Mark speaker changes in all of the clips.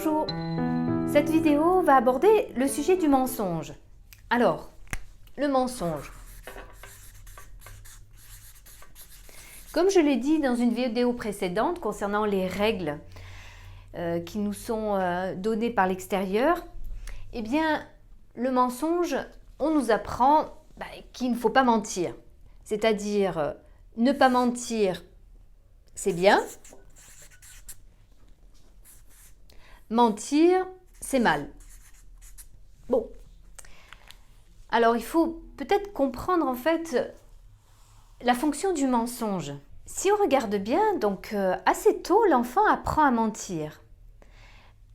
Speaker 1: Bonjour. Cette vidéo va aborder le sujet du mensonge. Alors, le mensonge. Comme je l'ai dit dans une vidéo précédente concernant les règles qui nous sont données par l'extérieur, eh bien, le mensonge, on nous apprend qu'il ne faut pas mentir. C'est-à-dire, ne pas mentir, c'est bien. Mentir, c'est mal. Bon. Alors, il faut peut-être comprendre en fait la fonction du mensonge. Si on regarde bien, donc assez tôt, l'enfant apprend à mentir.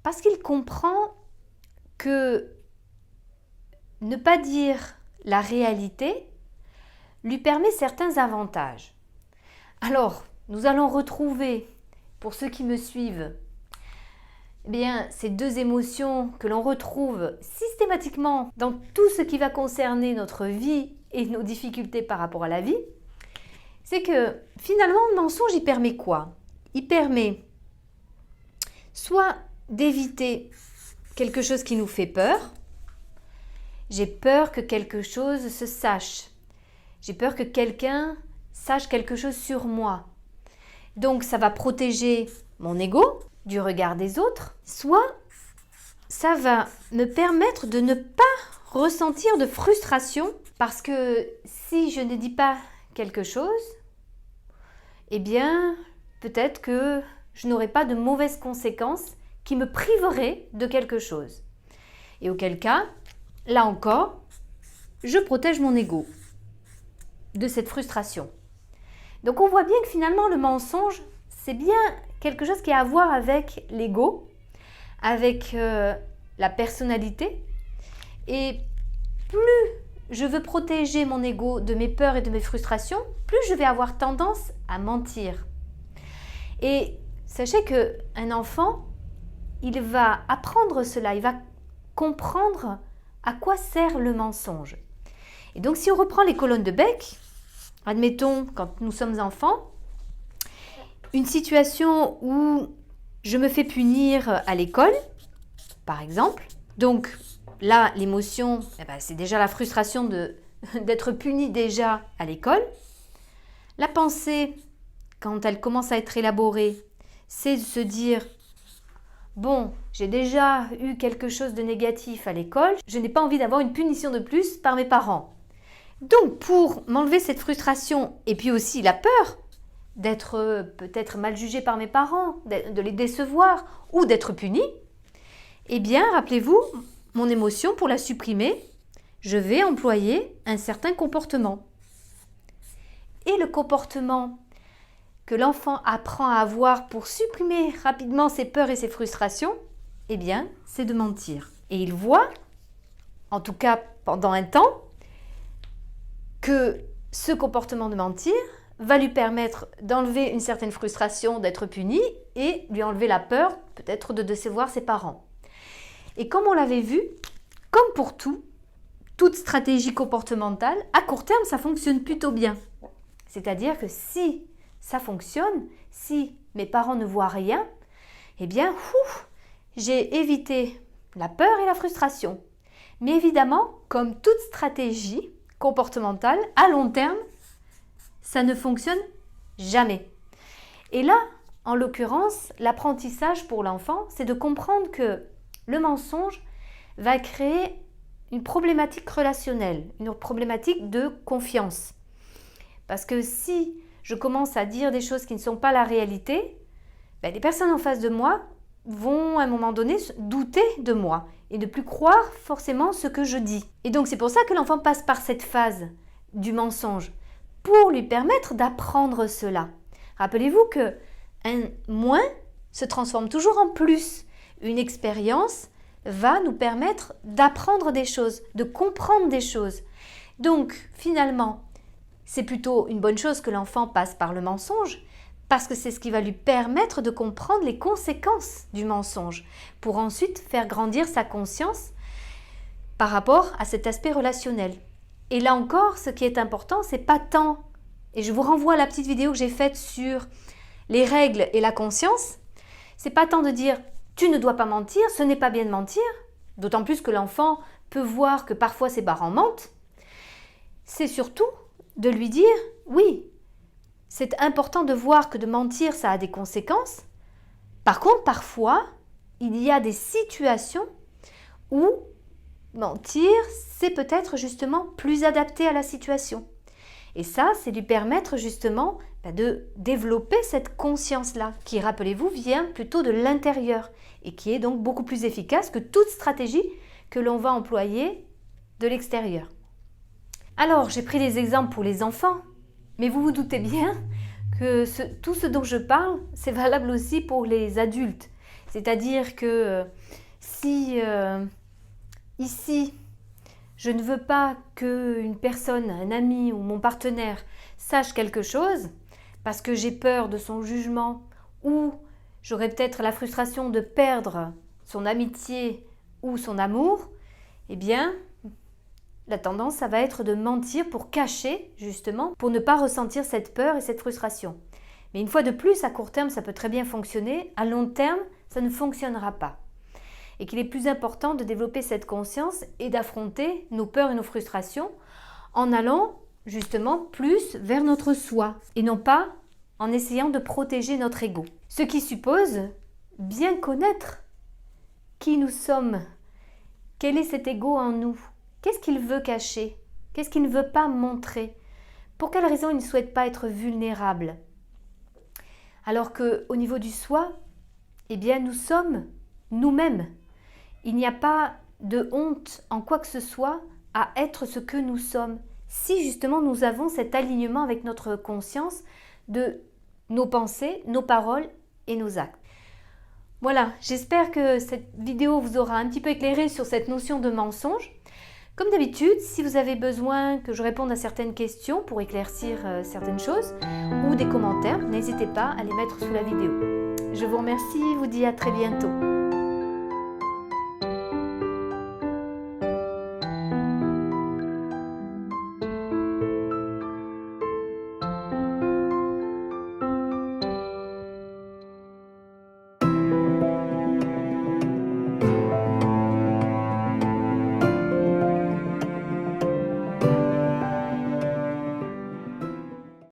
Speaker 1: Parce qu'il comprend que ne pas dire la réalité lui permet certains avantages. Alors, nous allons retrouver, pour ceux qui me suivent, eh bien, ces deux émotions que l'on retrouve systématiquement dans tout ce qui va concerner notre vie et nos difficultés par rapport à la vie, c'est que finalement, le mensonge, il permet quoi? Il permet soit d'éviter quelque chose qui nous fait peur. J'ai peur que quelque chose se sache. J'ai peur que quelqu'un sache quelque chose sur moi. Donc, ça va protéger mon ego du regard des autres. Soit, ça va me permettre de ne pas ressentir de frustration parce que si je ne dis pas quelque chose, eh bien, peut-être que je n'aurai pas de mauvaises conséquences qui me priveraient de quelque chose. Et auquel cas, là encore, je protège mon ego de cette frustration. Donc on voit bien que finalement le mensonge, c'est bien quelque chose qui a à voir avec l'ego, avec la personnalité. Et plus je veux protéger mon ego de mes peurs et de mes frustrations, plus je vais avoir tendance à mentir. Et sachez qu'un enfant, il va apprendre cela, il va comprendre à quoi sert le mensonge. Et donc si on reprend les colonnes de Beck, admettons quand nous sommes enfants, une situation où je me fais punir à l'école, par exemple. Donc là, l'émotion, c'est déjà la frustration d'être puni déjà à l'école. La pensée, quand elle commence à être élaborée, c'est de se dire « Bon, j'ai déjà eu quelque chose de négatif à l'école, je n'ai pas envie d'avoir une punition de plus par mes parents. » Donc, pour m'enlever cette frustration et puis aussi la peur d'être peut-être mal jugée par mes parents, de les décevoir ou d'être punie, eh bien, rappelez-vous, mon émotion, pour la supprimer, je vais employer un certain comportement. Et le comportement que l'enfant apprend à avoir pour supprimer rapidement ses peurs et ses frustrations, eh bien, c'est de mentir. Et il voit, en tout cas pendant un temps, que ce comportement de mentir va lui permettre d'enlever une certaine frustration d'être puni et lui enlever la peur peut-être de décevoir ses parents. Et comme on l'avait vu, comme pour tout, toute stratégie comportementale, à court terme, ça fonctionne plutôt bien. C'est-à-dire que si ça fonctionne, si mes parents ne voient rien, eh bien, j'ai évité la peur et la frustration. Mais évidemment, comme toute stratégie comportementale, à long terme, ça ne fonctionne jamais. Et là, en l'occurrence, l'apprentissage pour l'enfant, c'est de comprendre que le mensonge va créer une problématique relationnelle, une problématique de confiance. Parce que si je commence à dire des choses qui ne sont pas la réalité, les personnes en face de moi vont à un moment donné douter de moi et ne plus croire forcément ce que je dis. Et donc c'est pour ça que l'enfant passe par cette phase du mensonge, pour lui permettre d'apprendre cela. Rappelez-vous que un moins se transforme toujours en plus. Une expérience va nous permettre d'apprendre des choses, de comprendre des choses. Donc finalement, c'est plutôt une bonne chose que l'enfant passe par le mensonge, parce que c'est ce qui va lui permettre de comprendre les conséquences du mensonge, pour ensuite faire grandir sa conscience par rapport à cet aspect relationnel. Et là encore, ce qui est important, c'est pas tant, et je vous renvoie à la petite vidéo que j'ai faite sur les règles et la conscience, c'est pas tant de dire tu ne dois pas mentir, ce n'est pas bien de mentir, d'autant plus que l'enfant peut voir que parfois ses parents mentent. C'est surtout de lui dire, oui, c'est important de voir que de mentir, ça a des conséquences. Par contre, parfois, il y a des situations où mentir, c'est peut-être justement plus adapté à la situation. Et ça, c'est lui permettre justement de développer cette conscience-là, qui, rappelez-vous, vient plutôt de l'intérieur et qui est donc beaucoup plus efficace que toute stratégie que l'on va employer de l'extérieur. Alors, j'ai pris des exemples pour les enfants, mais vous vous doutez bien que tout ce dont je parle, c'est valable aussi pour les adultes. C'est-à-dire que si ici, je ne veux pas qu'une personne, un ami ou mon partenaire sache quelque chose parce que j'ai peur de son jugement ou j'aurais peut-être la frustration de perdre son amitié ou son amour, eh bien, la tendance, ça va être de mentir pour cacher, justement, pour ne pas ressentir cette peur et cette frustration. Mais une fois de plus, à court terme, ça peut très bien fonctionner. À long terme, ça ne fonctionnera pas. Et qu'il est plus important de développer cette conscience et d'affronter nos peurs et nos frustrations en allant justement plus vers notre soi et non pas en essayant de protéger notre ego. Ce qui suppose bien connaître qui nous sommes, quel est cet ego en nous, qu'est-ce qu'il veut cacher, qu'est-ce qu'il ne veut pas montrer, pour quelle raison il ne souhaite pas être vulnérable. Alors qu'au niveau du soi, eh bien nous sommes nous-mêmes. Il n'y a pas de honte en quoi que ce soit à être ce que nous sommes, si justement nous avons cet alignement avec notre conscience de nos pensées, nos paroles et nos actes. Voilà, j'espère que cette vidéo vous aura un petit peu éclairé sur cette notion de mensonge. Comme d'habitude, si vous avez besoin que je réponde à certaines questions pour éclaircir certaines choses ou des commentaires, n'hésitez pas à les mettre sous la vidéo. Je vous remercie, vous dis à très bientôt.